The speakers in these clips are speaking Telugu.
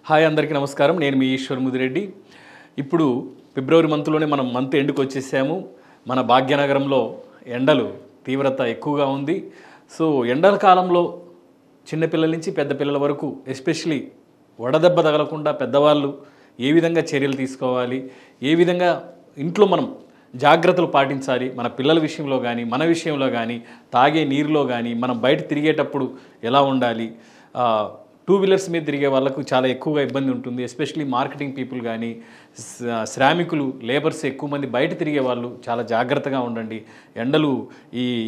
హాయ్ అందరికీ నమస్కారం. నేను మీ ఈశ్వర్ ముదిరెడ్డి. ఇప్పుడు ఫిబ్రవరి మంత్లోనే మనం మంత్ ఎండ్కి వచ్చేసాము. మన భాగ్యనగరంలో ఎండలు తీవ్రత ఎక్కువగా ఉంది. సో ఎండల కాలంలో చిన్నపిల్లల నుంచి పెద్ద పిల్లల వరకు ఎస్పెషలీ వడదెబ్బ తగలకుండా పెద్దవాళ్ళు ఏ విధంగా చర్యలు తీసుకోవాలి, ఏ విధంగా ఇంట్లో మనం జాగ్రత్తలు పాటించాలి, మన పిల్లల విషయంలో కానీ మన విషయంలో కానీ తాగే నీరులో కానీ మనం బయట తిరిగేటప్పుడు ఎలా ఉండాలి, టూ వీలర్స్ మీద తిరిగే వాళ్ళకు చాలా ఎక్కువగా ఇబ్బంది ఉంటుంది. ఎస్పెషలీ మార్కెటింగ్ పీపుల్ కానీ శ్రామికులు లేబర్స్ ఎక్కువ మంది బయట తిరిగే వాళ్ళు చాలా జాగ్రత్తగా ఉండండి. ఎండలు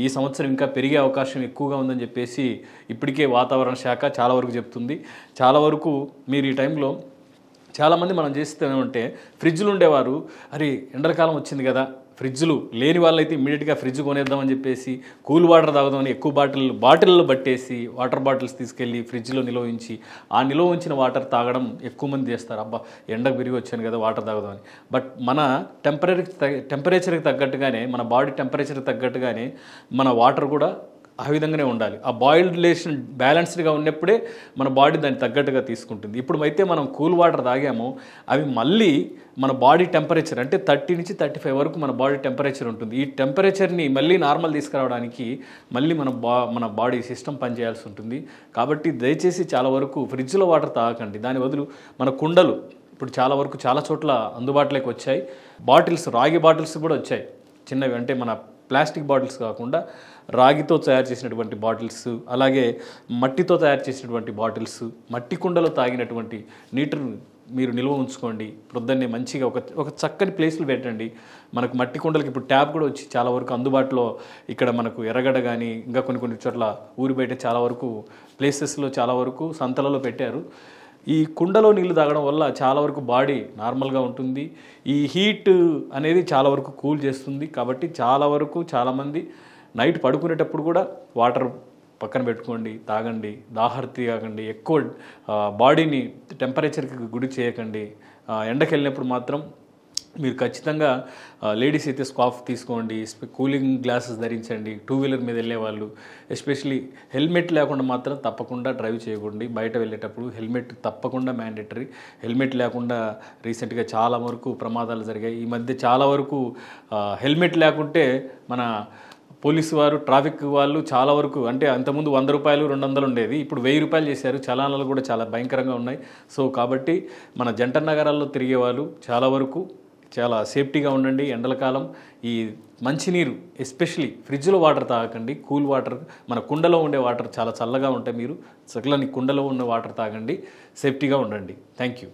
ఈ సంవత్సరం ఇంకా పెరిగే అవకాశం ఎక్కువగా ఉందని చెప్పేసి ఇప్పటికే వాతావరణ శాఖ చాలా వరకు చెప్తుంది. చాలా వరకు మీరు ఈ టైంలో చాలామంది మనం చేస్తేమంటే ఫ్రిడ్జ్లు ఉండేవారు, అరే ఎండలకాలం వచ్చింది కదా, ఫ్రిడ్జ్లు లేని వాళ్ళైతే ఇమ్మీడియట్గా ఫ్రిడ్జ్ కొనేద్దామని చెప్పేసి కూల్ వాటర్ తాగుదామని ఎక్కువ బాటిల్లో పట్టేసి వాటర్ బాటిల్స్ తీసుకెళ్ళి ఫ్రిడ్జ్లో నిల్వ ఉంచి ఆ నిల్వ ఉంచిన వాటర్ తాగడం ఎక్కువ మంది చేస్తారు. అబ్బా ఎండకు విరిగి వచ్చాను కదా వాటర్ తాగుదామని. బట్ మన టెంపరేచర్కి తగ్గట్టుగానే, మన బాడీ టెంపరేచర్కి తగ్గట్టుగానే మన వాటర్ కూడా ఆ విధంగానే ఉండాలి. ఆ బాయిల్డ్ రిలేషన్ బ్యాలెన్స్డ్గా ఉన్నప్పుడే మన బాడీ దాన్ని తగ్గట్టుగా తీసుకుంటుంది. ఇప్పుడు అయితే మనం కూల్ వాటర్ తాగామో అవి మళ్ళీ మన బాడీ టెంపరేచర్ అంటే 30 నుంచి 35 వరకు మన బాడీ టెంపరేచర్ ఉంటుంది. ఈ టెంపరేచర్ని మళ్ళీ నార్మల్ తీసుకురావడానికి మళ్ళీ మన బాడీ సిస్టమ్ పనిచేయాల్సి ఉంటుంది. కాబట్టి దయచేసి చాలా వరకు ఫ్రిడ్జ్లో వాటర్ తాగకండి. దాని బదులు మన కుండలు ఇప్పుడు చాలా వరకు చాలా చోట్ల అందుబాటులోకి వచ్చాయి. బాటిల్స్, రాగి బాటిల్స్ కూడా వచ్చాయి చిన్నవి, అంటే మన ప్లాస్టిక్ బాటిల్స్ కాకుండా రాగితో తయారు చేసినటువంటి బాటిల్స్, అలాగే మట్టితో తయారు చేసినటువంటి బాటిల్స్, మట్టి కుండలో తాగినటువంటి నీటిని మీరు నిల్వ ఉంచుకోండి. ప్రొద్దున్నే మంచిగా ఒక చక్కని ప్లేస్లు పెట్టండి. మనకు మట్టి కుండలకి ఇప్పుడు ట్యాప్ కూడా వచ్చి చాలా వరకు అందుబాటులో ఇక్కడ మనకు ఎర్రగడ్డ కానీ ఇంకా కొన్ని చోట్ల ఊరి బయట చాలా వరకు ప్లేసెస్లో చాలా వరకు సంతలలో పెట్టారు. ఈ కుండలో నీళ్ళు తాగడం వల్ల చాలా వరకు బాడీ నార్మల్గా ఉంటుంది. ఈ హీట్ అనేది చాలా వరకు కూల్ చేస్తుంది. కాబట్టి చాలా వరకు చాలామంది నైట్ పడుకునేటప్పుడు కూడా వాటర్ పక్కన పెట్టుకోండి, తాగండి, దాహార్తి కాకండి, ఎక్కువ బాడీని టెంపరేచర్కి గురి చేయకండి. ఎండకి వెళ్ళినప్పుడు మాత్రం మీరు ఖచ్చితంగా లేడీస్ అయితే స్కార్ఫ్ తీసుకోండి, కూలింగ్ గ్లాసెస్ ధరించండి. టూ వీలర్ మీద వెళ్ళేవాళ్ళు ఎస్పెషలీ హెల్మెట్ లేకుండా మాత్రం తప్పకుండా డ్రైవ్ చేయకండి. బయట వెళ్ళేటప్పుడు హెల్మెట్ తప్పకుండా మ్యాండేటరీ. హెల్మెట్ లేకుండా రీసెంట్గా చాలా వరకు ప్రమాదాలు జరిగాయి. ఈ మధ్య చాలా వరకు హెల్మెట్ లేకుంటే మన పోలీసు వారు, ట్రాఫిక్ వాళ్ళు చాలా వరకు, అంటే అంతకుముందు 100 రూపాయలు 200 ఉండేది, ఇప్పుడు 1000 రూపాయలు చేశారు. చలానాలు కూడా చాలా భయంకరంగా ఉన్నాయి. సో కాబట్టి మన జంట నగరాల్లో తిరిగే వాళ్ళు చాలా వరకు చాలా సేఫ్టీగా ఉండండి. ఎండల కాలం ఈ మంచినీరు ఎస్పెషలీ ఫ్రిడ్జ్లో వాటర్ తాగకండి. కూల్ వాటర్, మన కుండలో ఉండే వాటర్ చాలా చల్లగా ఉంటాయి. మీరు చక్కని కుండలో ఉన్న వాటర్ తాగండి, సేఫ్టీగా ఉండండి. Thank you.